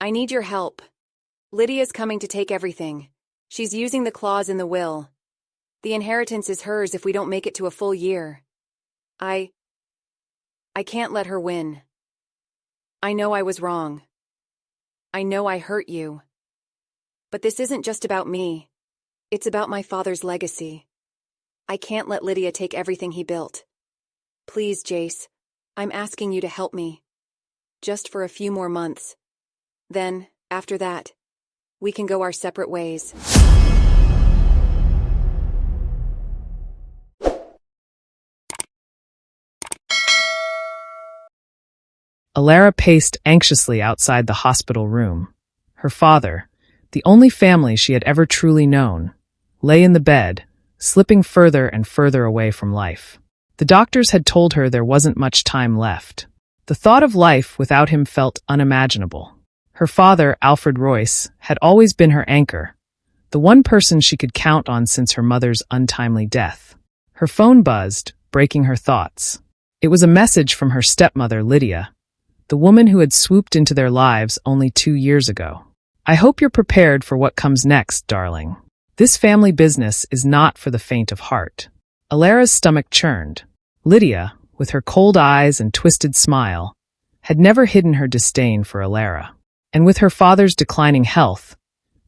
I need your help. Lydia's coming to take everything. She's using the clause in the will. The inheritance is hers if we don't make it to a full year. I can't let her win. I know I was wrong. I know I hurt you. But this isn't just about me. It's about my father's legacy. I can't let Lydia take everything he built. Please, Jace, I'm asking you to help me. Just for a few more months. Then, after that, we can go our separate ways. Elara paced anxiously outside the hospital room. Her father, the only family she had ever truly known, lay in the bed, slipping further and further away from life. The doctors had told her there wasn't much time left. The thought of life without him felt unimaginable. Her father, Alfred Royce, had always been her anchor, the one person she could count on since her mother's untimely death. Her phone buzzed, breaking her thoughts. It was a message from her stepmother, Lydia, the woman who had swooped into their lives only 2 years ago. I hope you're prepared for what comes next, darling. This family business is not for the faint of heart. Elara's stomach churned. Lydia, with her cold eyes and twisted smile, had never hidden her disdain for Elara. And with her father's declining health,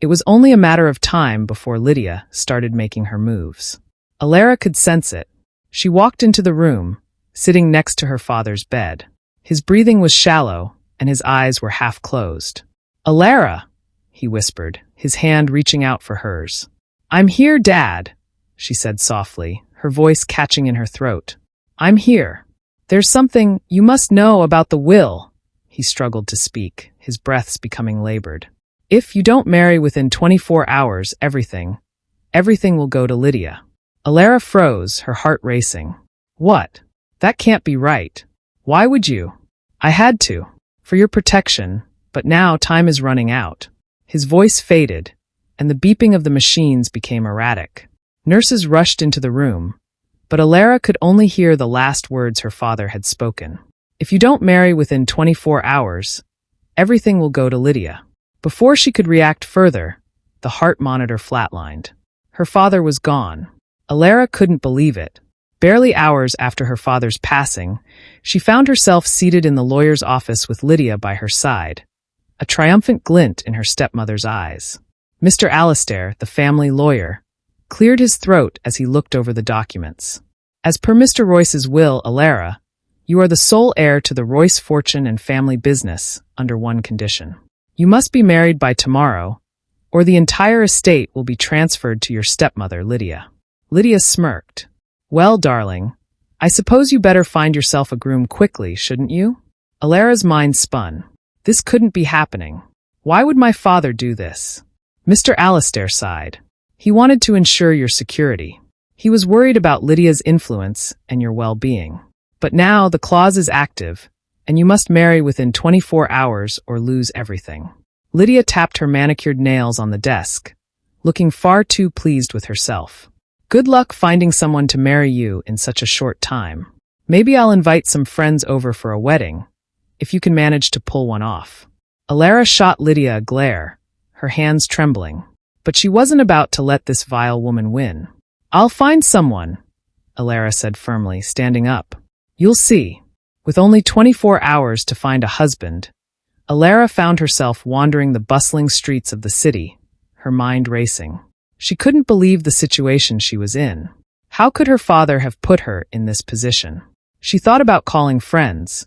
it was only a matter of time before Lydia started making her moves. Elara could sense it. She walked into the room, sitting next to her father's bed. His breathing was shallow, and his eyes were half closed. "Elara," he whispered, his hand reaching out for hers. "I'm here, Dad," she said softly, her voice catching in her throat. "I'm here. There's something you must know about the will," he struggled to speak, his breaths becoming labored. "If you don't marry within 24 hours, everything will go to Lydia." Elara froze, her heart racing. "What? That can't be right. Why would you?" "I had to. For your protection, but now time is running out." His voice faded, and the beeping of the machines became erratic. Nurses rushed into the room, but Elara could only hear the last words her father had spoken. "If you don't marry within 24 hours, everything will go to Lydia." Before she could react further, the heart monitor flatlined. Her father was gone. Elara couldn't believe it. Barely hours after her father's passing, she found herself seated in the lawyer's office with Lydia by her side, a triumphant glint in her stepmother's eyes. Mr. Alistair, the family lawyer, cleared his throat as he looked over the documents. "As per Mr. Royce's will, Elara, you are the sole heir to the Royce fortune and family business, under one condition. You must be married by tomorrow, or the entire estate will be transferred to your stepmother, Lydia." Lydia smirked. "Well, darling, I suppose you better find yourself a groom quickly, shouldn't you?" Elara's mind spun. This couldn't be happening. Why would my father do this? Mr. Alistair sighed. "He wanted to ensure your security. He was worried about Lydia's influence and your well-being. But now the clause is active, and you must marry within 24 hours or lose everything." Lydia tapped her manicured nails on the desk, looking far too pleased with herself. "Good luck finding someone to marry you in such a short time. Maybe I'll invite some friends over for a wedding, if you can manage to pull one off." Elara shot Lydia a glare, her hands trembling. But she wasn't about to let this vile woman win. "I'll find someone," Elara said firmly, standing up. "You'll see." With only 24 hours to find a husband, Elara found herself wandering the bustling streets of the city, her mind racing. She couldn't believe the situation she was in. How could her father have put her in this position? She thought about calling friends,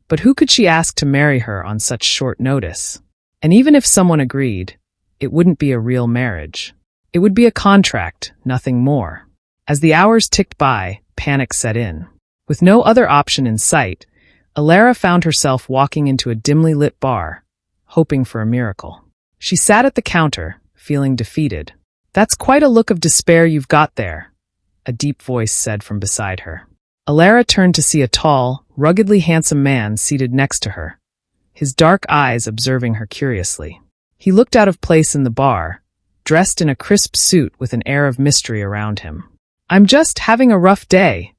but who could she ask to marry her on such short notice? And even if someone agreed, it wouldn't be a real marriage. It would be a contract, nothing more. As the hours ticked by, panic set in. With no other option in sight, Elara found herself walking into a dimly lit bar, hoping for a miracle. She sat at the counter, feeling defeated. "That's quite a look of despair you've got there," a deep voice said from beside her. Elara turned to see a tall, ruggedly handsome man seated next to her, his dark eyes observing her curiously. He looked out of place in the bar, dressed in a crisp suit with an air of mystery around him. "I'm just having a rough day,"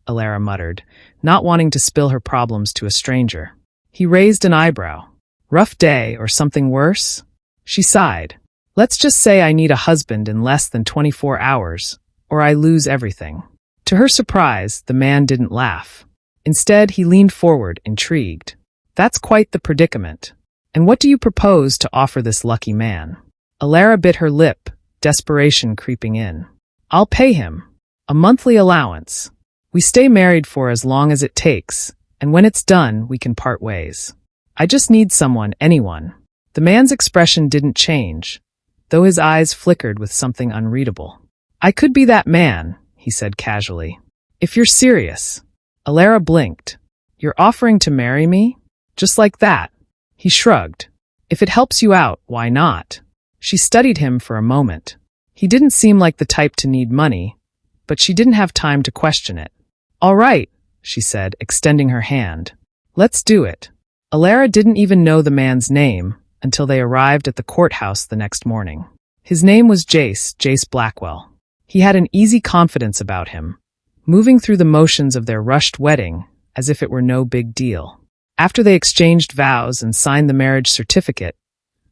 Elara muttered, not wanting to spill her problems to a stranger. He raised an eyebrow. Rough day or something worse? She sighed. Let's just say I need a husband in less than 24 hours, or I lose everything. To her surprise, the man didn't laugh. Instead, he leaned forward, intrigued. That's quite the predicament. And what do you propose to offer this lucky man? Elara bit her lip, desperation creeping in. I'll pay him. A monthly allowance. We stay married for as long as it takes, and when it's done, we can part ways. I just need someone, anyone. The man's expression didn't change, though his eyes flickered with something unreadable. I could be that man, he said casually. If you're serious. Elara blinked. You're offering to marry me? Just like that. He shrugged. If it helps you out, why not? She studied him for a moment. He didn't seem like the type to need money, but she didn't have time to question it. All right, she said, extending her hand. Let's do it. Elara didn't even know the man's name until they arrived at the courthouse the next morning. His name was Jace Blackwell. He had an easy confidence about him, moving through the motions of their rushed wedding as if it were no big deal. After they exchanged vows and signed the marriage certificate,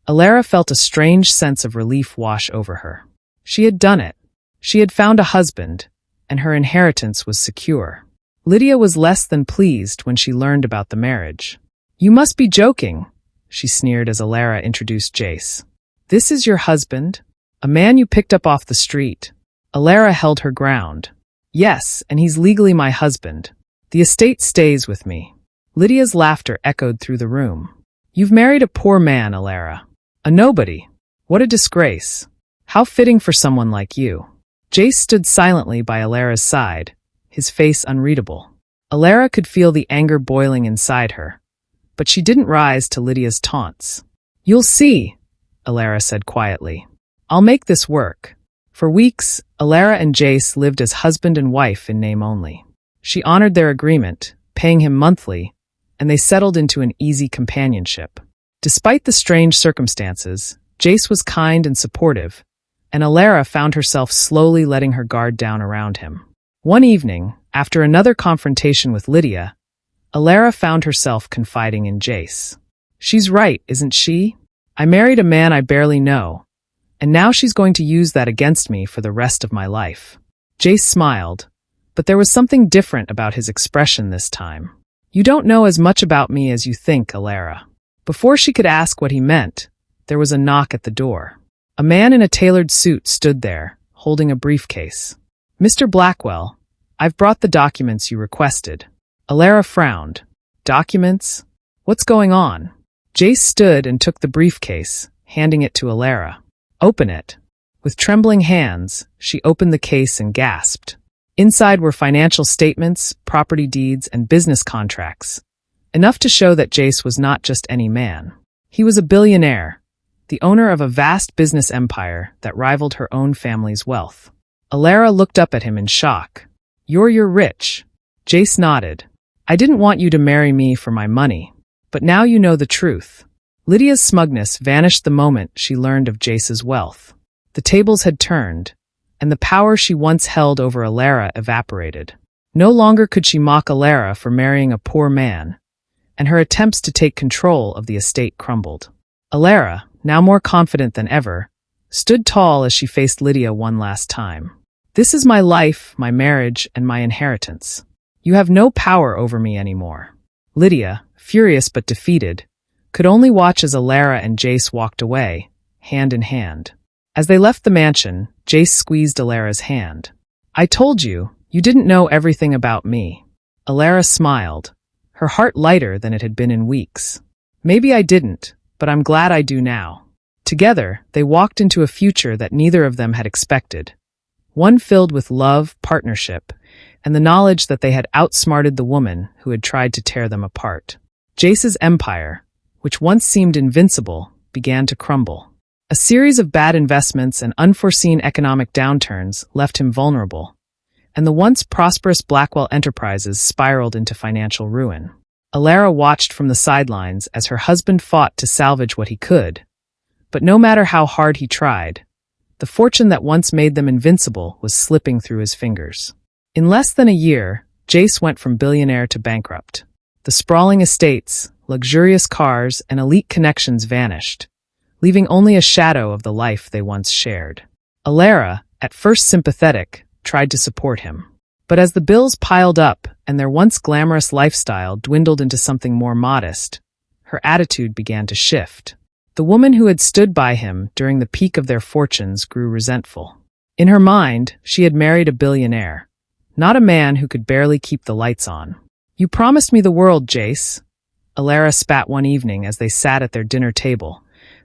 Elara felt a strange sense of relief wash over her. She had done it. She had found a husband, and her inheritance was secure. Lydia was less than pleased when she learned about the marriage. You must be joking, she sneered as Elara introduced Jace. This is your husband? A man you picked up off the street. Elara held her ground. Yes, and he's legally my husband. The estate stays with me. Lydia's laughter echoed through the room. You've married a poor man, Elara. A nobody. What a disgrace. How fitting for someone like you. Jace stood silently by Elara's side, his face unreadable. Elara could feel the anger boiling inside her, but she didn't rise to Lydia's taunts. You'll see, Elara said quietly. I'll make this work. For weeks, Elara and Jace lived as husband and wife in name only. She honored their agreement, paying him monthly, and they settled into an easy companionship. Despite the strange circumstances, Jace was kind and supportive, and Elara found herself slowly letting her guard down around him. One evening, after another confrontation with Lydia, Elara found herself confiding in Jace. She's right, isn't she? I married a man I barely know, and now she's going to use that against me for the rest of my life. Jace smiled, but there was something different about his expression this time. You don't know as much about me as you think, Elara. Before she could ask what he meant, there was a knock at the door. A man in a tailored suit stood there, holding a briefcase. Mr. Blackwell, I've brought the documents you requested. Elara frowned. Documents? What's going on? Jace stood and took the briefcase, handing it to Elara. Open it. With trembling hands, she opened the case and gasped. Inside were financial statements, property deeds, and business contracts, enough to show that Jace was not just any man. He was a billionaire, the owner of a vast business empire that rivaled her own family's wealth. Elara looked up at him in shock. You're rich. Jace nodded. I didn't want you to marry me for my money, but now you know the truth. Lydia's smugness vanished the moment she learned of Jace's wealth. The tables had turned, and the power she once held over Elara evaporated. No longer could she mock Elara for marrying a poor man, and her attempts to take control of the estate crumbled. Elara, now more confident than ever, stood tall as she faced Lydia one last time. This is my life, my marriage, and my inheritance. You have no power over me anymore. Lydia, furious but defeated, could only watch as Elara and Jace walked away, hand in hand. As they left the mansion, Jace squeezed Elara's hand. I told you, you didn't know everything about me. Elara smiled, her heart lighter than it had been in weeks. Maybe I didn't, but I'm glad I do now. Together, they walked into a future that neither of them had expected. One filled with love, partnership, and the knowledge that they had outsmarted the woman who had tried to tear them apart. Jace's empire, which once seemed invincible, began to crumble. A series of bad investments and unforeseen economic downturns left him vulnerable, and the once prosperous Blackwell enterprises spiraled into financial ruin. Elara watched from the sidelines as her husband fought to salvage what he could, but no matter how hard he tried, the fortune that once made them invincible was slipping through his fingers. In less than a year, Jace went from billionaire to bankrupt. The sprawling estates, luxurious cars, and elite connections vanished, leaving only a shadow of the life they once shared. Elara, at first sympathetic, tried to support him. But as the bills piled up and their once glamorous lifestyle dwindled into something more modest, her attitude began to shift. The woman who had stood by him during the peak of their fortunes grew resentful. In her mind, she had married a billionaire, not a man who could barely keep the lights on. "You promised me the world, Jace," Elara spat one evening as they sat at their dinner table,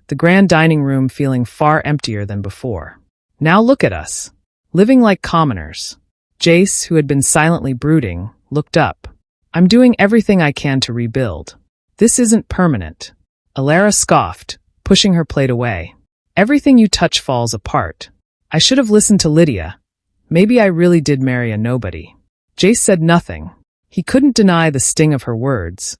the grand dining room feeling far emptier than before. "Now look at us, living like commoners." Jace, who had been silently brooding, looked up. "I'm doing everything I can to rebuild. This isn't permanent." Elara scoffed, pushing her plate away. "Everything you touch falls apart. I should have listened to Lydia. Maybe I really did marry a nobody." Jace said nothing. He couldn't deny the sting of her words,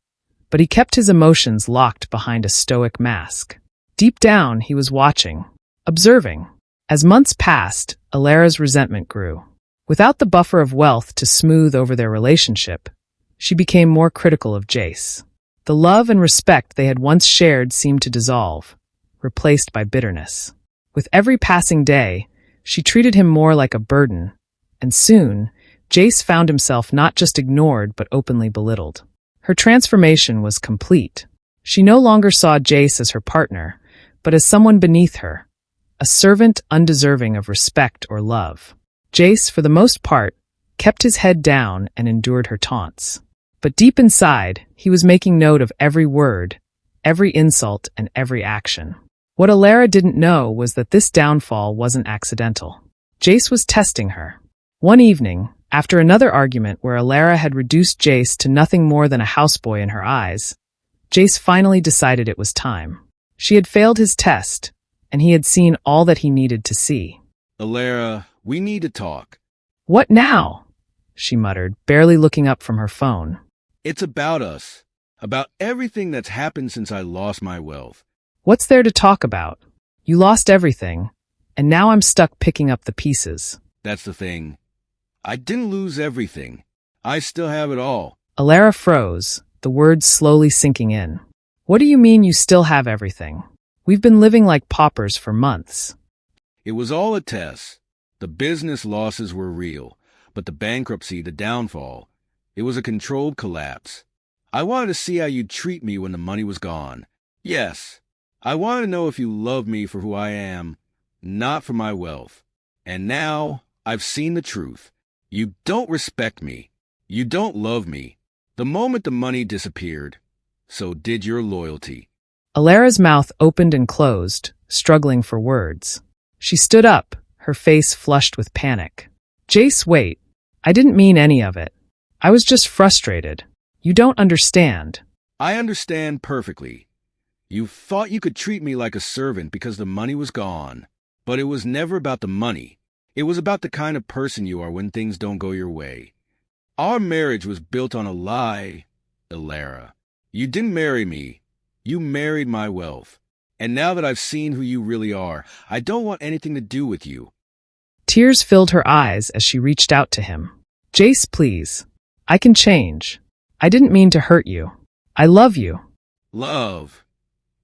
but he kept his emotions locked behind a stoic mask. Deep down, he was watching, observing. As months passed, Elara's resentment grew. Without the buffer of wealth to smooth over their relationship, she became more critical of Jace. The love and respect they had once shared seemed to dissolve, replaced by bitterness. With every passing day, she treated him more like a burden, and soon, Jace found himself not just ignored but openly belittled. Her transformation was complete. She no longer saw Jace as her partner, but as someone beneath her, a servant undeserving of respect or love. Jace, for the most part, kept his head down and endured her taunts. But deep inside, he was making note of every word, every insult, and every action. What Elara didn't know was that this downfall wasn't accidental. Jace was testing her. One evening, after another argument where Elara had reduced Jace to nothing more than a houseboy in her eyes, Jace finally decided it was time. She had failed his test, and he had seen all that he needed to see. "Elara, we need to talk." "What now?" she muttered, barely looking up from her phone. "It's about us. About everything that's happened since I lost my wealth." "What's there to talk about? You lost everything, and now I'm stuck picking up the pieces." "That's the thing. I didn't lose everything. I still have it all." Elara froze, the words slowly sinking in. "What do you mean you still have everything? We've been living like paupers for months." "It was all a test. The business losses were real, but the bankruptcy, the downfall, it was a controlled collapse. I wanted to see how you'd treat me when the money was gone. Yes, I wanted to know if you loved me for who I am, not for my wealth. And now I've seen the truth. You don't respect me. You don't love me. The moment the money disappeared, so did your loyalty." Elara's mouth opened and closed, struggling for words. She stood up, her face flushed with panic. "Jace, wait. I didn't mean any of it. I was just frustrated. You don't understand." "I understand perfectly. You thought you could treat me like a servant because the money was gone. But it was never about the money. It was about the kind of person you are when things don't go your way. Our marriage was built on a lie, Elara. You didn't marry me. You married my wealth. And now that I've seen who you really are, I don't want anything to do with you." Tears filled her eyes as she reached out to him. "Jace, please. I can change. I didn't mean to hurt you. I love you." "Love?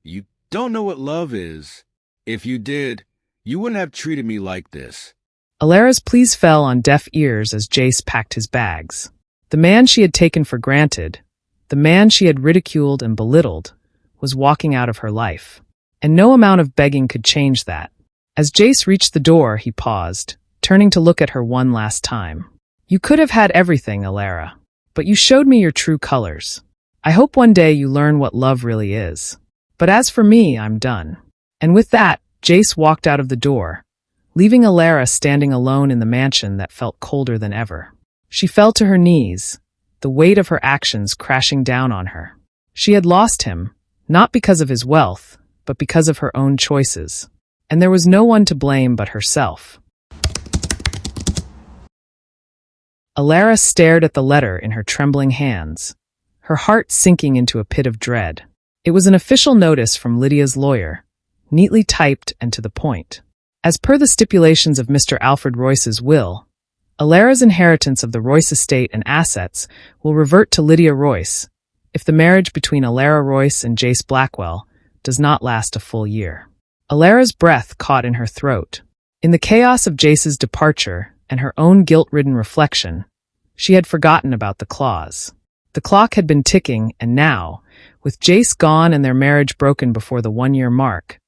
You don't know what love is. If you did, you wouldn't have treated me like this." Elara's pleas fell on deaf ears as Jace packed his bags. The man she had taken for granted, the man she had ridiculed and belittled, was walking out of her life. And no amount of begging could change that. As Jace reached the door, he paused, turning to look at her one last time. "You could have had everything, Elara, but you showed me your true colors. I hope one day you learn what love really is. But as for me, I'm done." And with that, Jace walked out of the door, leaving Elara standing alone in the mansion that felt colder than ever. She fell to her knees, the weight of her actions crashing down on her. She had lost him, not because of his wealth, but because of her own choices. And there was no one to blame but herself. Elara stared at the letter in her trembling hands, her heart sinking into a pit of dread. It was an official notice from Lydia's lawyer, neatly typed and to the point. As per the stipulations of Mr. Alfred Royce's will, Elara's inheritance of the Royce estate and assets will revert to Lydia Royce, if the marriage between Elara Royce and Jace Blackwell does not last a full year. Elara's breath caught in her throat. In the chaos of Jace's departure and her own guilt-ridden reflection, she had forgotten about the clause. The clock had been ticking, and now, with Jace gone and their marriage broken before the one-year mark,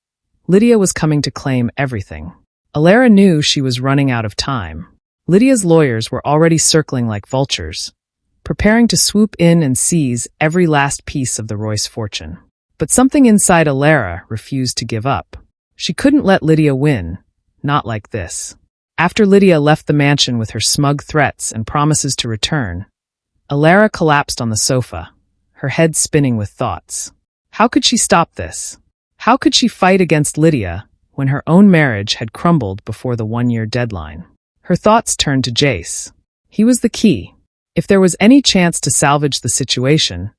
Lydia was coming to claim everything. Elara knew she was running out of time. Lydia's lawyers were already circling like vultures, preparing to swoop in and seize every last piece of the Royce fortune. But something inside Elara refused to give up. She couldn't let Lydia win, not like this. After Lydia left the mansion with her smug threats and promises to return, Elara collapsed on the sofa, her head spinning with thoughts. How could she stop this? How could she fight against Lydia when her own marriage had crumbled before the one-year deadline? Her thoughts turned to Jace. He was the key. If there was any chance to salvage the situation,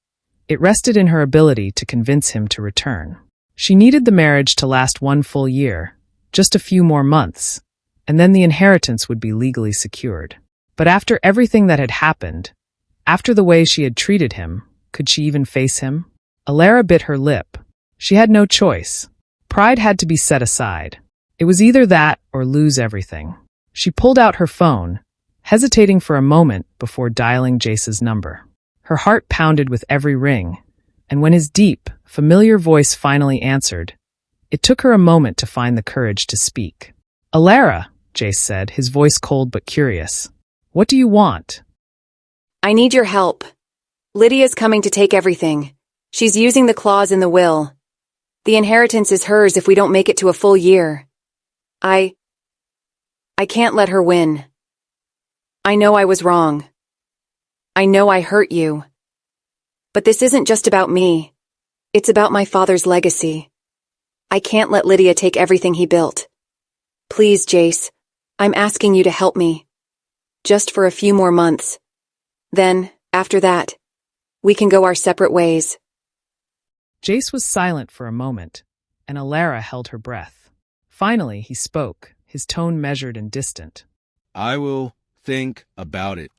it rested in her ability to convince him to return. She needed the marriage to last one full year, just a few more months, and then the inheritance would be legally secured. But after everything that had happened, after the way she had treated him, could she even face him? Elara bit her lip. She had no choice. Pride had to be set aside. It was either that or lose everything. She pulled out her phone, hesitating for a moment before dialing Jace's number. Her heart pounded with every ring, and when his deep, familiar voice finally answered, it took her a moment to find the courage to speak. "Elara," Jace said, his voice cold but curious. "What do you want?" I need your help. Lydia's coming to take everything. She's using the clause in the will. The inheritance is hers if we don't make it to a full year. I can't let her win. I know I was wrong. I know I hurt you. But this isn't just about me. It's about my father's legacy. I can't let Lydia take everything he built. Please, Jace, I'm asking you to help me. Just for a few more months. Then, after that, we can go our separate ways. Jace was silent for a moment, and Elara held her breath. Finally, he spoke, his tone measured and distant. I will think about it.